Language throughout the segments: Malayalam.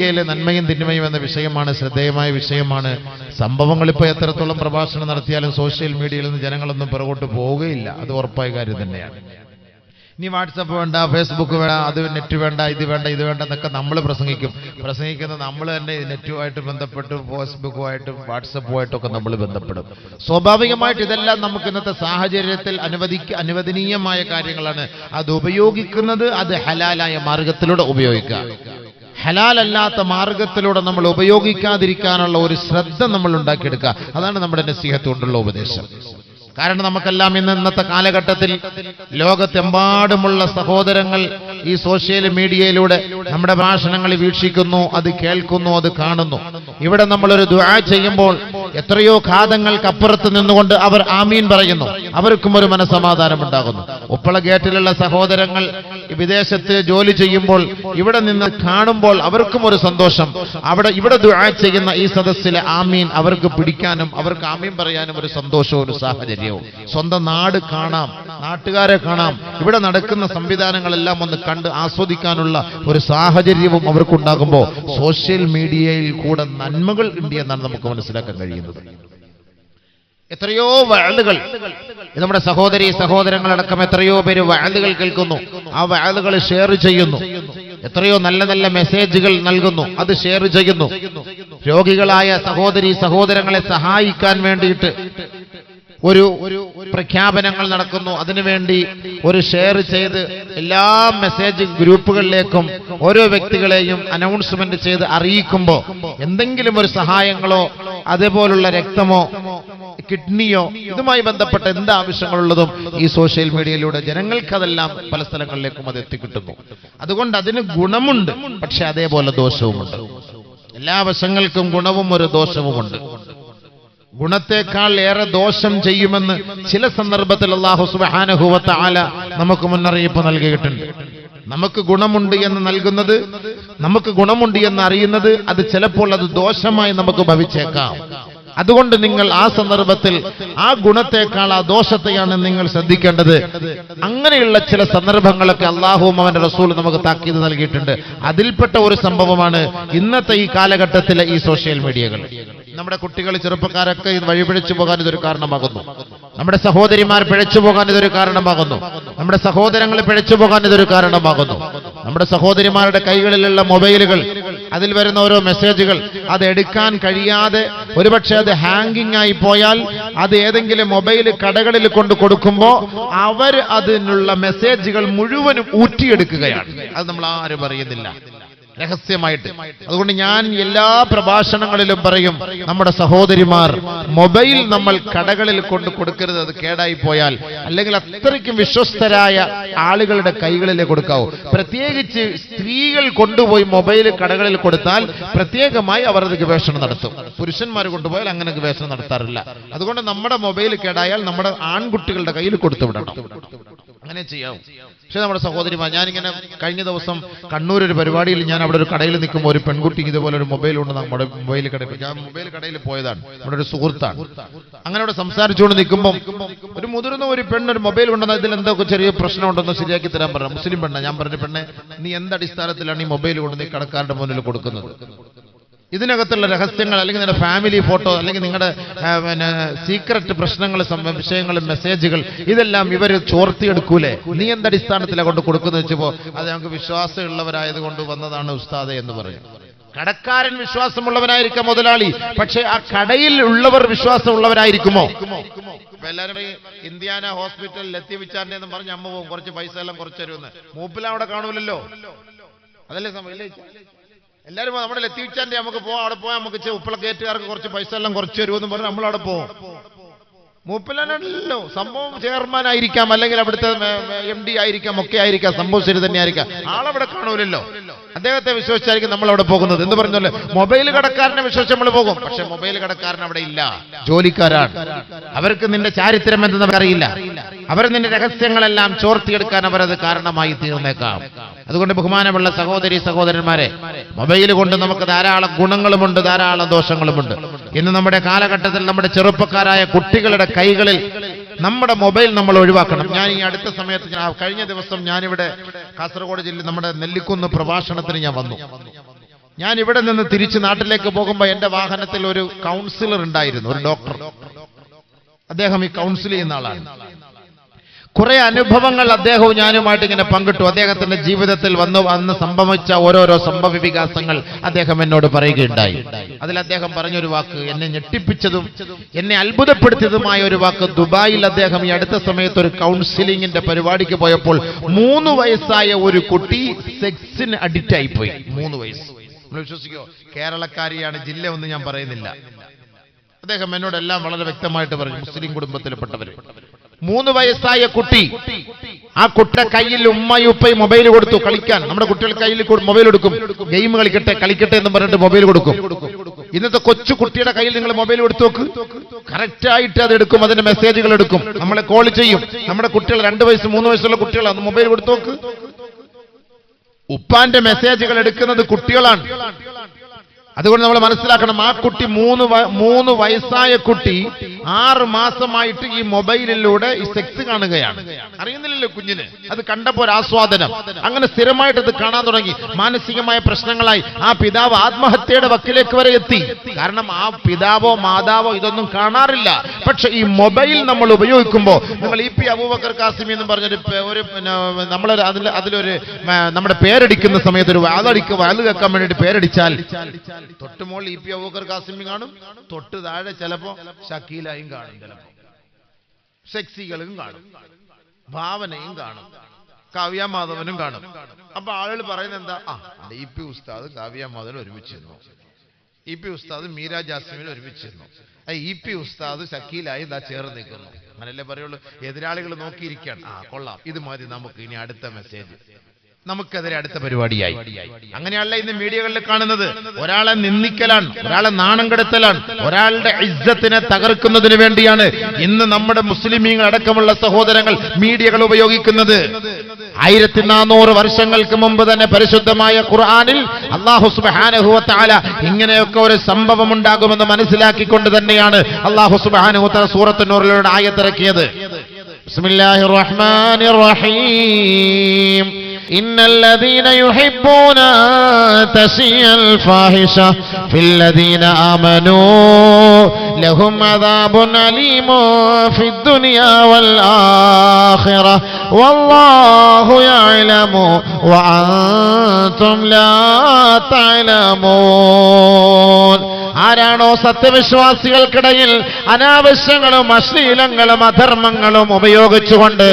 നന്മയും തിന്മയും എന്ന വിഷയമാണ്, ശ്രദ്ധേയമായ വിഷയമാണ്. സംഭവങ്ങൾ ഇപ്പോൾ എത്രത്തോളം പ്രഭാഷണം നടത്തിയാലും സോഷ്യൽ മീഡിയയിൽ നിന്ന് ജനങ്ങളൊന്നും പുറകോട്ട് പോവുകയില്ല, അത് ഉറപ്പായ കാര്യം തന്നെയാണ്. ഇനി വാട്സപ്പ് വേണ്ട, ഫേസ്ബുക്ക് വേണ്ട, അത് നെറ്റ് വേണ്ട, ഇത് വേണ്ട, ഇത് വേണ്ട എന്നൊക്കെ നമ്മൾ പ്രസംഗിക്കുന്നത് നമ്മൾ തന്നെ നെറ്റുമായിട്ട് ബന്ധപ്പെട്ട് ഫേസ്ബുക്കുമായിട്ടും വാട്സപ്പുമായിട്ടും ഒക്കെ നമ്മൾ ബന്ധപ്പെടും. സ്വാഭാവികമായിട്ട് ഇതെല്ലാം നമുക്ക് ഇന്നത്തെ സാഹചര്യത്തിൽ അനുവദനീയമായ കാര്യങ്ങളാണ്. അത് ഉപയോഗിക്കുന്നത് അത് ഹലാലായ മാർഗത്തിലൂടെ ഉപയോഗിക്കുക. ഹലാലല്ലാത്ത മാർഗത്തിലൂടെ നമ്മൾ ഉപയോഗിക്കാതിരിക്കാനുള്ള ഒരു ശ്രദ്ധ നമ്മൾ ഉണ്ടാക്കിയെടുക്കുക. അതാണ് നമ്മുടെ നസീഹത്ത് കൊണ്ടുള്ള ഉപദേശം. കാരണം നമുക്കെല്ലാം ഇന്നത്തെ കാലഘട്ടത്തിൽ ലോകത്തെമ്പാടുമുള്ള സഹോദരങ്ങൾ ഈ സോഷ്യൽ മീഡിയയിലൂടെ നമ്മുടെ ഭാഷണങ്ങൾ വീക്ഷിക്കുന്നു, അത് കേൾക്കുന്നു, അത് കാണുന്നു. ഇവിടെ നമ്മളൊരു ദുആ ചെയ്യുമ്പോൾ എത്രയോ ഘാതങ്ങൾക്കപ്പുറത്ത് നിന്നുകൊണ്ട് അവർ ആമീൻ പറയുന്നു, അവർക്കും ഒരു മനസ്സമാധാനം ഉണ്ടാകുന്നു. ഉപ്പള ഗേറ്റിലുള്ള സഹോദരങ്ങൾ വിദേശത്ത് ജോലി ചെയ്യുമ്പോൾ ഇവിടെ നിന്ന് കാണുമ്പോൾ അവർക്കും ഒരു സന്തോഷം. ഇവിടെ ദുആ ചെയ്യുന്ന ഈ സദസ്സിലെ ആമീൻ അവർക്ക് പിടിക്കാനും അവർക്ക് ആമീൻ പറയാനും ഒരു സന്തോഷവും ഒരു സാഹചര്യവും. സ്വന്തം നാട് കാണാം, നാട്ടുകാരെ കാണാം, ഇവിടെ നടക്കുന്ന സംവിധാനങ്ങളെല്ലാം ഒന്ന് കണ്ട് ആസ്വദിക്കാനുള്ള ഒരു സാഹചര്യവും അവർക്കുണ്ടാകുമ്പോൾ സോഷ്യൽ മീഡിയയിൽ കൂടെ നന്മകൾ ഉണ്ട് എന്നാണ് നമുക്ക് മനസ്സിലാക്കാൻ കഴിയുന്നത്. എത്രയോ വഅലുകൾ നമ്മുടെ സഹോദരങ്ങളടക്കം എത്രയോ പേര് വഅലുകൾ കേൾക്കുന്നു, ആ വഅലുകൾ ഷെയർ ചെയ്യുന്നു. എത്രയോ നല്ല നല്ല മെസ്സേജുകൾ നൽകുന്നു, അത് ഷെയർ ചെയ്യുന്നു. രോഗികളായ സഹോദരങ്ങളെ സഹായിക്കാൻ വേണ്ടിയിട്ട് ഒരു പ്രഖ്യാപനങ്ങൾ നടക്കുന്നു, അതിനുവേണ്ടി ഒരു ഷെയർ ചെയ്ത് എല്ലാ മെസ്സേജ് ഗ്രൂപ്പുകളിലേക്കും ഓരോ വ്യക്തികളെയും അനൗൺസ്മെന്റ് ചെയ്ത് അറിയിക്കുമ്പോൾ എന്തെങ്കിലും ഒരു സഹായങ്ങളോ അതേപോലുള്ള രക്തമോ കിഡ്നിയോ ഇതുമായി ബന്ധപ്പെട്ട എന്ത് ആവശ്യങ്ങളുള്ളതും ഈ സോഷ്യൽ മീഡിയയിലൂടെ ജനങ്ങൾക്കതെല്ലാം പല സ്ഥലങ്ങളിലേക്കും അത് എത്തിക്കിട്ടുന്നു. അതുകൊണ്ട് അതിന് ഗുണമുണ്ട്, പക്ഷെ അതേപോലെ ദോഷവുമുണ്ട്. എല്ലാ വശങ്ങൾക്കും ഗുണവും ഒരു ദോഷവുമുണ്ട്. ഗുണത്തെക്കാൾ ഏറെ ദോഷം ചെയ്യുമെന്ന് ചില സന്ദർഭത്തിൽ അല്ലാഹു സുബ്ഹാനഹു വ തആല നമുക്ക് മുന്നറിയിപ്പ് നൽകിയിട്ടുണ്ട്. നമുക്ക് ഗുണമുണ്ട് എന്ന് നൽകുന്നത്, നമുക്ക് ഗുണമുണ്ട് എന്ന് അറിയുന്നത്, അത് ചിലപ്പോൾ അത് ദോഷമായി നമുക്ക് ഭവിച്ചേക്കാം. അതുകൊണ്ട് നിങ്ങൾ ആ സന്ദർഭത്തിൽ ആ ഗുണത്തെക്കാൾ ആ ദോഷത്തെയാണ് നിങ്ങൾ ശ്രദ്ധിക്കേണ്ടത്. അങ്ങനെയുള്ള ചില സന്ദർഭങ്ങളൊക്കെ അല്ലാഹുവും അവന്റെ റസൂലും നമുക്ക് താക്കീത് നൽകിയിട്ടുണ്ട്. അതിൽപ്പെട്ട ഒരു സംഭവമാണ് ഇന്നത്തെ ഈ കാലഘട്ടത്തിലെ ഈ സോഷ്യൽ മീഡിയകൾ. നമ്മുടെ കുട്ടികൾ, ചെറുപ്പക്കാരൊക്കെ ഇത് വഴിപിഴച്ചു പോകാൻ ഇതൊരു കാരണമാകുന്നു. നമ്മുടെ സഹോദരിമാർ പിഴച്ചു പോകാൻ ഇതൊരു കാരണമാകുന്നു. നമ്മുടെ സഹോദരങ്ങൾ പിഴച്ചു പോകാൻ ഇതൊരു കാരണമാകുന്നു. നമ്മുടെ സഹോദരിമാരുടെ കൈകളിലുള്ള മൊബൈലുകൾ, അതിൽ വരുന്ന ഓരോ മെസ്സേജുകൾ അത് എടുക്കാൻ കഴിയാതെ ഒരുപക്ഷെ അത് ഹാങ്ങിങ് ആയി പോയാൽ അത് ഏതെങ്കിലും മൊബൈൽ കടകളിൽ കൊണ്ട് കൊടുക്കുമ്പോൾ അവർ അതിനുള്ള മെസ്സേജുകൾ മുഴുവനും ഊറ്റിയെടുക്കുകയാണ്. അത് നമ്മൾ ആരും അറിയുന്നില്ല, രഹസ്യമായിട്ട്. അതുകൊണ്ട് ഞാൻ എല്ലാ പ്രഭാഷണങ്ങളിലും പറയും, നമ്മുടെ സഹോദരിമാർ മൊബൈൽ നമ്മൾ കടകളിൽ കൊണ്ട് കൊടുക്കരുത്. അത് കേടായി പോയാൽ അല്ലെങ്കിൽ അത്രയ്ക്കും വിശ്വസ്തരായ ആളുകളുടെ കൈകളിലേ കൊടുക്കാവൂ. പ്രത്യേകിച്ച് സ്ത്രീകൾ കൊണ്ടുപോയി മൊബൈൽ കടകളിൽ കൊടുത്താൽ പ്രത്യേകമായി അവർ അത് ഗവേഷണം നടത്തും. പുരുഷന്മാർ കൊണ്ടുപോയാൽ അങ്ങനെ ഗവേഷണം നടത്താറില്ല. അതുകൊണ്ട് നമ്മുടെ മൊബൈൽ കേടായാൽ നമ്മുടെ ആൺകുട്ടികളുടെ കയ്യിൽ കൊടുത്തു വിടണം, അങ്ങനെ ചെയ്യാവും. പക്ഷെ നമ്മുടെ സഹോദരിമാർ, ഞാനിങ്ങനെ കഴിഞ്ഞ ദിവസം കണ്ണൂർ ഒരു പരിപാടിയിൽ ഞാൻ അവിടെ ഒരു കടയിൽ നിൽക്കുമ്പോൾ ഒരു പെൺകുട്ടിക്ക് ഇതുപോലെ ഒരു മൊബൈൽ ഉണ്ട്. നമ്മുടെ മൊബൈൽ കടയിൽ, ഞാൻ മൊബൈൽ കടയിൽ പോയതാണ്, നമ്മുടെ ഒരു സുഹൃത്താണ്. അങ്ങനെ അവിടെ സംസാരിച്ചുകൊണ്ട് നിൽക്കുമ്പോൾ ഒരു മുതിർന്ന ഒരു പെണ്ണൊരു മൊബൈൽ ഉണ്ടെന്ന്, ഇതിൽ എന്തൊക്കെ ചെറിയ പ്രശ്നമുണ്ടെന്ന് ശരിയാക്കി തരാൻ പറഞ്ഞു. മുസ്ലിം പെണ്ണ. ഞാൻ പറഞ്ഞു, പെണ്ണെ, നീ എന്തടിസ്ഥാനത്തിലാണ് ഈ മൊബൈൽ കൊണ്ട് നീ കടക്കാരുടെ മുന്നിൽ കൊടുക്കുന്നത്? ഇതിനകത്തുള്ള രഹസ്യങ്ങൾ അല്ലെങ്കിൽ നിങ്ങളുടെ ഫാമിലി ഫോട്ടോ അല്ലെങ്കിൽ നിങ്ങളുടെ സീക്രട്ട് പ്രശ്നങ്ങൾ, വിഷയങ്ങൾ, മെസ്സേജുകൾ ഇതെല്ലാം ഇവർ ചോർത്തിയെടുക്കൂലേ? നീ എന്തടിസ്ഥാനത്തിലാണ് കൊണ്ട് കൊടുക്കുന്നത് വെച്ചപ്പോൾ അത് ഞങ്ങൾക്ക് വിശ്വാസമുള്ളവരായത് കൊണ്ട് വന്നതാണ് ഉസ്താദെ എന്ന് പറയും. കടക്കാരൻ വിശ്വാസമുള്ളവനായിരിക്കാം മുതലാളി, പക്ഷെ ആ കടയിൽ ഉള്ളവർ വിശ്വാസമുള്ളവരായിരിക്കുമോ? എല്ലാവരും ഇന്ത്യാന ഹോസ്പിറ്റലിൽ എത്തിവിച്ചാറിന്റെ എന്ന് പറഞ്ഞ് അമ്മ പോകും, കുറച്ച് പൈസ എല്ലാം കുറച്ച് തരുമെന്ന്. മൂപ്പിലവിടെ കാണൂലല്ലോ, അതല്ലേ സംഭവം. എല്ലാവരും നമ്മുടെ ലത്തീഫ്ചാന്റെ നമുക്ക് പോവാം, അവിടെ പോയാൽ നമുക്ക് ഉപ്പള ഗേറ്റുകാർക്ക് കുറച്ച് പൈസ എല്ലാം കുറച്ച് തരുമെന്ന് പറഞ്ഞ് നമ്മളവിടെ പോകും. മൂപ്പിലാണല്ലോ സംഭവം. ചെയർമാൻ ആയിരിക്കാം, അല്ലെങ്കിൽ അവിടുത്തെ MD ആയിരിക്കാം, ഒക്കെ ആയിരിക്കാം, സംഭവം ശരി തന്നെ ആയിരിക്കാം. ആളവിടെ കാണൂലല്ലോ. അദ്ദേഹത്തെ വിശ്വസിച്ചായിരിക്കും നമ്മൾ അവിടെ പോകുന്നത്. എന്ന് പറഞ്ഞല്ലോ, മൊബൈൽ കടക്കാരനെ വിശ്വസിച്ച് നമ്മൾ പോകും. പക്ഷെ മൊബൈൽ കടക്കാരൻ അവിടെ ഇല്ല, ജോലിക്കാരാണ്. അവർക്ക് നിന്റെ ചാരിത്രം എന്തെന്ന് അറിയില്ല. അവർ നിന്റെ രഹസ്യങ്ങളെല്ലാം ചോർത്തിയെടുക്കാൻ അവരത് കാരണമായി തീർന്നേക്കാം. അതുകൊണ്ട് ബഹുമാനമുള്ള സഹോദരന്മാരെ, മൊബൈൽ കൊണ്ട് നമുക്ക് ധാരാളം ഗുണങ്ങളുമുണ്ട്, ധാരാളം ദോഷങ്ങളുമുണ്ട്. ഇന്ന് നമ്മുടെ കാലഘട്ടത്തിൽ നമ്മുടെ ചെറുപ്പക്കാരായ കുട്ടികളുടെ കൈകളിൽ നമ്മുടെ മൊബൈൽ നമ്മൾ ഒഴിവാക്കണം. ഞാൻ ഈ അടുത്ത സമയത്ത്, കഴിഞ്ഞ ദിവസം ഞാനിവിടെ കാസർഗോഡ് ജില്ലയിൽ നമ്മുടെ നെല്ലിക്കുന്ന് പ്രഭാഷണത്തിന് ഞാൻ വന്നു. ഞാൻ ഇവിടെ നിന്ന് തിരിച്ച് നാട്ടിലേക്ക് പോകുമ്പോൾ എന്റെ വാഹനത്തിൽ ഒരു കൗൺസിലർ ഉണ്ടായിരുന്നു, ഒരു ഡോക്ടർ. അദ്ദേഹം ഈ കൗൺസിൽ ചെയ്യുന്ന ആളാണ്. കുറെ അനുഭവങ്ങൾ അദ്ദേഹവും ഞാനുമായിട്ട് ഇങ്ങനെ പങ്കിട്ടു. അദ്ദേഹത്തിന്റെ ജീവിതത്തിൽ വന്ന് സംഭവിച്ച ഓരോരോ സംഭവ വികാസങ്ങൾ അദ്ദേഹം എന്നോട് പറയുകയുണ്ടായി. അതിൽ അദ്ദേഹം പറഞ്ഞൊരു വാക്ക്, എന്നെ ഞെട്ടിപ്പിച്ചതും എന്നെ അത്ഭുതപ്പെടുത്തിയതുമായ ഒരു വാക്ക്, ദുബായിൽ അദ്ദേഹം ഈ അടുത്ത സമയത്ത് ഒരു കൗൺസിലിംഗിന്റെ പരിപാടിക്ക് പോയപ്പോൾ 3 വയസ്സായ ഒരു കുട്ടി സെക്സിന് അഡിക്റ്റ് ആയിപ്പോയി. 3 വയസ്സ്. നമ്മൾ വിശ്വസിക്കോ? കേരളക്കാരിയാണ്, ജില്ല ഒന്നും ഞാൻ പറയുന്നില്ല. അദ്ദേഹം എന്നോടെല്ലാം വളരെ വ്യക്തമായിട്ട് പറഞ്ഞു, മുസ്ലിം കുടുംബത്തിൽപ്പെട്ടവർ. 3 വയസ്സായ കുട്ടി, ആ കുട്ടിയുടെ കയ്യിൽ ഉമ്മയും ഉപ്പയും മൊബൈൽ കൊടുത്തു കളിക്കാൻ. നമ്മുടെ കുട്ടികൾ കയ്യിൽ മൊബൈൽ എടുക്കും, ഗെയിം കളിക്കട്ടെ എന്ന് പറഞ്ഞിട്ട് മൊബൈൽ കൊടുക്കും. ഇന്നത്തെ കൊച്ചു കുട്ടിയുടെ കയ്യിൽ നിങ്ങൾ മൊബൈൽ കൊടുത്തു നോക്ക്, കറക്റ്റായിട്ട് അത് എടുക്കും, അതിന്റെ മെസ്സേജുകൾ എടുക്കും, നമ്മളെ കോൾ ചെയ്യും. നമ്മുടെ കുട്ടികൾ 2 വയസ്സ് 3 വയസ്സുള്ള കുട്ടികൾ അത് മൊബൈൽ കൊടുത്തു നോക്ക്. ഉപ്പാന്റെ മെസ്സേജുകൾ എടുക്കുന്നത് കുട്ടികളാണ്. അതുകൊണ്ട് നമ്മൾ മനസ്സിലാക്കണം, ആ കുട്ടി 3 വയസ്സായ കുട്ടി 6 മാസമായിട്ട് ഈ മൊബൈലിലൂടെ ഈ സെക്സ് കാണുകയാണ്. അറിയുന്നില്ലല്ലോ കുഞ്ഞിന്, അത് കണ്ടപ്പോൾ ഒരു ആസ്വാദനം. അങ്ങനെ സ്ഥിരമായിട്ട് അത് കാണാൻ തുടങ്ങി. മാനസികമായ പ്രശ്നങ്ങളായി ആ പിതാവ് ആത്മഹത്യയുടെ വക്കിലേക്ക് വരെ എത്തി. കാരണം ആ പിതാവോ മാതാവോ ഇതൊന്നും കാണാറില്ല. പക്ഷെ ഈ മൊബൈൽ നമ്മൾ ഉപയോഗിക്കുമ്പോൾ, നിങ്ങൾ EP അബൂബക്കർ കാസിമി എന്ന് പറഞ്ഞൊരു അതിലൊരു നമ്മുടെ പേരടിക്കുന്ന സമയത്ത് ഒരു വാല് കേൾക്കാൻ വേണ്ടിയിട്ട് പേരടിച്ചാൽ തൊട്ടുമോൾ EP അബൂബക്കർ കാസിമി കാണും, തൊട്ട് താഴെ ചിലപ്പോ ഷക്കീലയും കാണും, ചിലപ്പോ സെക്സികളും കാണും, ഭാവനയും കാണും, കാവ്യ മാധവനും കാണും. അപ്പൊ ആളുകൾ പറയുന്നത് എന്താ? EP ഉസ്താദ് കാവ്യ മാധവൻ ഒരുമിച്ചിരുന്നു, EP ഉസ്താദ് മീര ജാസ്മിൻ ഒരുമിച്ചിരുന്നു, EP ഉസ്താദ് ഷക്കീലായി ഇതാ ചേർന്ന് നിൽക്കുന്നു. അങ്ങനല്ലേ പറയുള്ളൂ. എതിരാളികൾ നോക്കിയിരിക്കുകയാണ്, കൊള്ളാം, ഇത് മതി നമുക്ക്, ഇനി അടുത്ത മെസ്സേജ്, നമുക്കെതിരെ അടുത്ത പരിപാടിയായി. അങ്ങനെയല്ല ഇന്ന് മീഡിയകളിൽ കാണുന്നത്. ഒരാളെ നിന്ദിക്കലാണ്, ഒരാളെ നാണം കെടുത്തലാണ്, ഒരാളുടെ ഇസ്സത്തിനെ തകർക്കുന്നതിന് വേണ്ടിയാണ് ഇന്ന് നമ്മുടെ മുസ്ലിമീങ്ങൾ അടക്കമുള്ള സഹോദരങ്ങൾ മീഡിയകൾ ഉപയോഗിക്കുന്നത്. 1400 വർഷങ്ങൾക്ക് മുമ്പ് തന്നെ പരിശുദ്ധമായ ഖുർആനിൽ അല്ലാഹു സുബ്ഹാനഹു വ തആല ഇങ്ങനെയൊക്കെ ഒരു സംഭവം ഉണ്ടാകുമെന്ന് മനസ്സിലാക്കിക്കൊണ്ട് തന്നെയാണ് അല്ലാഹു സുബ്ഹാനഹു വ തആല സൂറത്തുൻ നൂറിലൂടെ ആയത്തിറക്കിയത്. ബിസ്മില്ലാഹിർ റഹ്മാനിർ റഹീം. إن الذين يحبون أن تشيع الفاحشة في الذين آمنوا لهم عذاب أليم في الدنيا والآخرة والله يعلم وأنتم لا تعلمون. ആരാണോ സത്യവിശ്വാസികൾക്കിടയിൽ അനാവശ്യങ്ങളും അശ്ലീലങ്ങളും അധർമ്മങ്ങളും ഉപയോഗിച്ചുകൊണ്ട്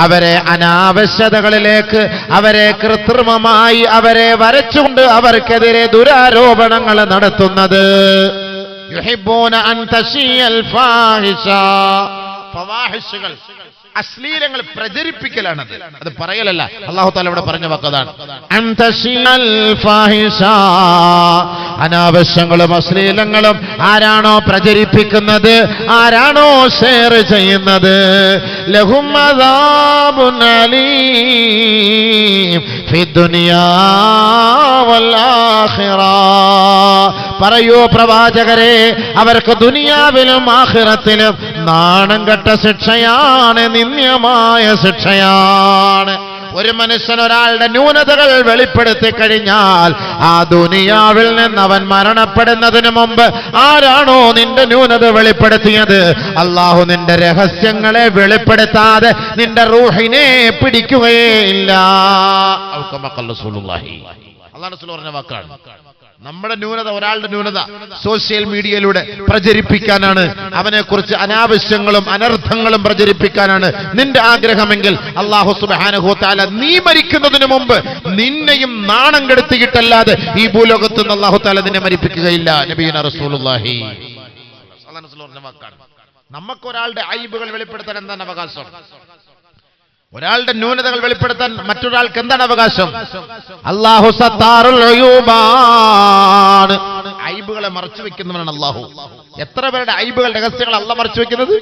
അവരെ അനാവശ്യതകളിലേക്ക്, അവരെ കൃത്രിമമായി അവരെ വരച്ചുകൊണ്ട് അവർക്കെതിരെ ദുരാരോപണങ്ങൾ നടത്തുന്നത്, യുഹിബ്ബൂന അൻ തശീഅൽ ഫാഹിഷ, ഫവാഹിഷുകൾ, അശ്ലീലങ്ങൾ പ്രചരിപ്പിക്കലാണത്, അത് പറയലല്ല. അല്ലാഹു തആല ഇവിടെ പറഞ്ഞ വാക്കതാണ്, അൻ തശീഅൽ ഫാഹിഷ. അനാവശ്യങ്ങളും അശ്ലീലങ്ങളും ആരാണോ പ്രചരിപ്പിക്കുന്നത്, ആരാണോ ഷെയർ ചെയ്യുന്നത്, ലഹും അദാബുൻ അലീം ഫിദ്ദുനിയാ വൽ ആഖിറ. പറയൂ പ്രവാചകരെ, അവർക്ക് ദുനിയാവിലും ആഖിറത്തിലും നാണം കെട്ട ശിക്ഷയാണ്, നിന്ദ്യമായ ശിക്ഷയാണ്. ഒരു മനുഷ്യൻ ഒരാളുടെ ന്യൂനതകൾ വെളിപ്പെടുത്തി കഴിഞ്ഞാൽ ആ ദുനിയാവിൽ നിന്ന് അവൻ മരണപ്പെടുന്നതിന് മുമ്പ് ആരാണോ നിന്റെ ന്യൂനത വെളിപ്പെടുത്തിയത്, അല്ലാഹു നിന്റെ രഹസ്യങ്ങളെ വെളിപ്പെടുത്താതെ നിന്റെ റൂഹിനെ പിടിക്കുകയേ ഇല്ല. അല്ലാഹു റസൂൽ പറഞ്ഞ വാക്കാണ്. നമ്മുടെ ന്യൂനത, ഒരാളുടെ ന്യൂനത സോഷ്യൽ മീഡിയയിലൂടെ പ്രചരിപ്പിക്കാനാണ്, അവനെക്കുറിച്ച് അനാവശ്യങ്ങളും അനർത്ഥങ്ങളും പ്രചരിപ്പിക്കാനാണ് നിന്റെ ആഗ്രഹമെങ്കിൽ അല്ലാഹു സുബ്ഹാനഹു വ തആല നീ മരിക്കുന്നതിന് മുമ്പ് നിന്നെയും നാണം കെടുത്തിയിട്ടല്ലാതെ ഈ ഭൂലോകത്ത് നിന്ന് അല്ലാഹു തആല നിന്നെ മരിപ്പിക്കുകയില്ല. നബിയുന റസൂലുള്ളാഹി സ്വല്ലല്ലാഹു അലൈഹി വസല്ലം വാക്കാണ്. നമുക്കൊരാളുടെ ഐബുകൾ വെളിപ്പെടുത്താൻ എന്താണ് അവകാശം? ഒരാളുടെ ന്യൂനതകൾ വെളിപ്പെടുത്താൻ മറ്റൊരാൾക്ക് എന്താണ് അവകാശം? അല്ലാഹു സത്താറുൽ ഉയൂബാണ്. ഐബുകളെ മറച്ചു വെക്കുന്നവനാണ് അല്ലാഹു. എത്ര പേരുടെ ഐബുകൾ, രഹസ്യങ്ങൾ അല്ലാഹു മറച്ചു വെക്കുന്നത്?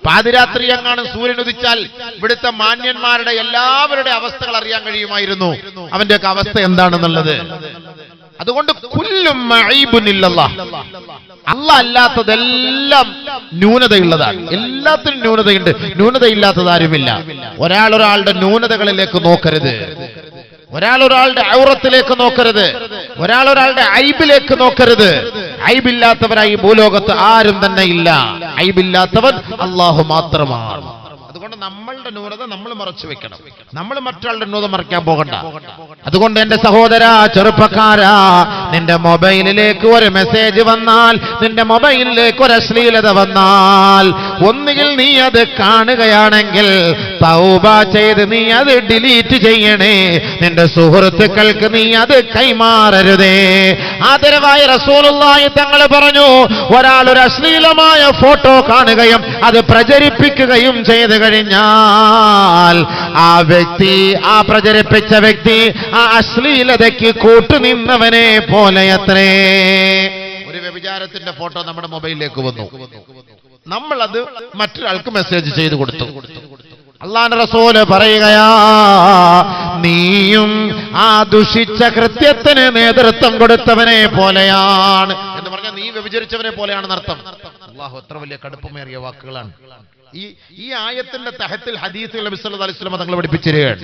പാതിരാത്രി എങ്ങാനും സൂര്യൻ ഉദിച്ചാൽ ഇവിടുത്തെ മാന്യന്മാരുടെ എല്ലാവരുടെ അവസ്ഥകൾ അറിയാൻ കഴിയുമായിരുന്നു, അവന്റെയൊക്കെ അവസ്ഥ എന്താണെന്നുള്ളത്. അതുകൊണ്ട് കുല്ലും മഈബുനില്ലല്ലാഹ്, അല്ലാഹ് അല്ലാത്തതെല്ലാം ന്യൂനതയുള്ളതാണ്. എല്ലാത്തിനും ന്യൂനതയുണ്ട്, ന്യൂനതയില്ലാത്തതാരുമില്ല. ഒരാളുടെ ന്യൂനതകളിലേക്ക് നോക്കരുത്, ഒരാളുടെ ഔറത്തിലേക്ക് നോക്കരുത്, ഒരാളുടെ ഐബിലേക്ക് നോക്കരുത്. ഐബില്ലാത്തവരായി ഭൂലോകത്ത് ആരും തന്നെ ഇല്ല. ഐബില്ലാത്തവൻ അല്ലാഹു മാത്രമാണ്. അതുകൊണ്ട് നമ്മളുടെ ന്യൂനത നമ്മൾ മറച്ചു വെക്കണം. നമ്മൾ മറ്റൊരാളുടെ ന്യൂനത മറയ്ക്കാൻ പോകണ്ട. അതുകൊണ്ട് എന്റെ സഹോദരാ, ചെറുപ്പക്കാരാ, നിന്റെ മൊബൈലിലേക്ക് ഒരു മെസ്സേജ് വന്നാൽ, നിന്റെ മൊബൈലിലേക്ക് ഒരു അശ്ലീലത വന്നാൽ, ഒന്നുകിൽ നീ അത് കാണുകയാണെങ്കിൽ തൗബ ചെയ്ത് നീ അത് ഡിലീറ്റ് ചെയ്യണേ. നിന്റെ സുഹൃത്തുക്കൾക്ക് നീ അത് കൈമാറരുതേ. ആദരവായ റസൂലുള്ളാഹി തങ്ങൾ പറഞ്ഞു, ഒരാൾ ഒരു അശ്ലീലമായ ഫോട്ടോ കാണുകയും അത് പ്രചരിപ്പിക്കുകയും ചെയ്തു കഴിഞ്ഞാൽ ആ വ്യക്തി, ആ പ്രചരിപ്പിച്ച വ്യക്തി ആ അശ്ലീലതയ്ക്ക് കൂട്ടുനിന്നവനെ പോലെയത്രേ. ഒരു വ്യഭിചാരത്തിന്റെ ഫോട്ടോ നമ്മുടെ മൊബൈലിലേക്ക് വന്നു, നമ്മളത് മറ്റൊരാൾക്ക് മെസ്സേജ് ചെയ്തു കൊടുത്തു. അല്ലാഹുവിന്റെ റസൂല് പറയുകയാ, നീയും ആ ദുഷിച്ച കൃത്യത്തിന് നേതൃത്വം കൊടുത്തവനെ പോലെയാണ് എന്ന് പറഞ്ഞാൽ നീ വ്യഭിചരിച്ചവനെ പോലെയാണെന്ന് അർത്ഥം. അല്ലാഹു എത്ര വലിയ കടുപ്പമേറിയ വാക്കുകളാണ്. ഈ ആയത്തിന്റെ തഹത്തിൽ ഹദീസുകൾ നബി സല്ലല്ലാഹു അലൈഹി വസല്ലം തങ്ങൾ പഠിപ്പിച്ചിരിക്കുകയാണ്.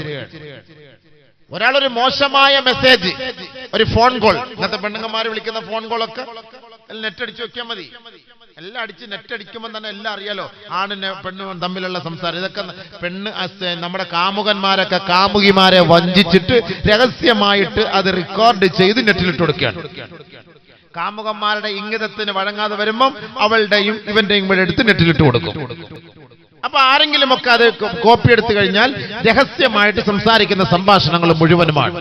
ഒരാളൊരു മോശമായ മെസ്സേജ്, ഒരു ഫോൺ കോൾ, ഇന്നത്തെ പെണ്ണുങ്ങന്മാർ വിളിക്കുന്ന ഫോൺ കോളൊക്കെ നെറ്റ് അടിച്ചു വെക്കാൻ മതി. എല്ലാം അടിച്ച് നെറ്റ് അടിക്കുമ്പോൾ തന്നെ എല്ലാം അറിയാലോ, ആണിന് പെണ്ണും തമ്മിലുള്ള സംസാരം. ഇതൊക്കെ നമ്മുടെ കാമുകന്മാരൊക്കെ കാമുകിമാരെ വഞ്ചിച്ചിട്ട് രഹസ്യമായിട്ട് അത് റെക്കോർഡ് ചെയ്ത് നെറ്റിലിട്ട് കൊടുക്കുകയാണ്. കാമുകന്മാരുടെ ഇംഗിതത്തിന് വഴങ്ങാതെ വരുമ്പം അവളുടെയും ഇവന്റെയും കൂടെ എടുത്ത് നെറ്റിലിട്ട് കൊടുക്കും. അപ്പൊ ആരെങ്കിലും ഒക്കെ അത് കോപ്പി എടുത്തു കഴിഞ്ഞാൽ രഹസ്യമായിട്ട് സംസാരിക്കുന്ന സംഭാഷണങ്ങൾ മുഴുവനുമാണ്.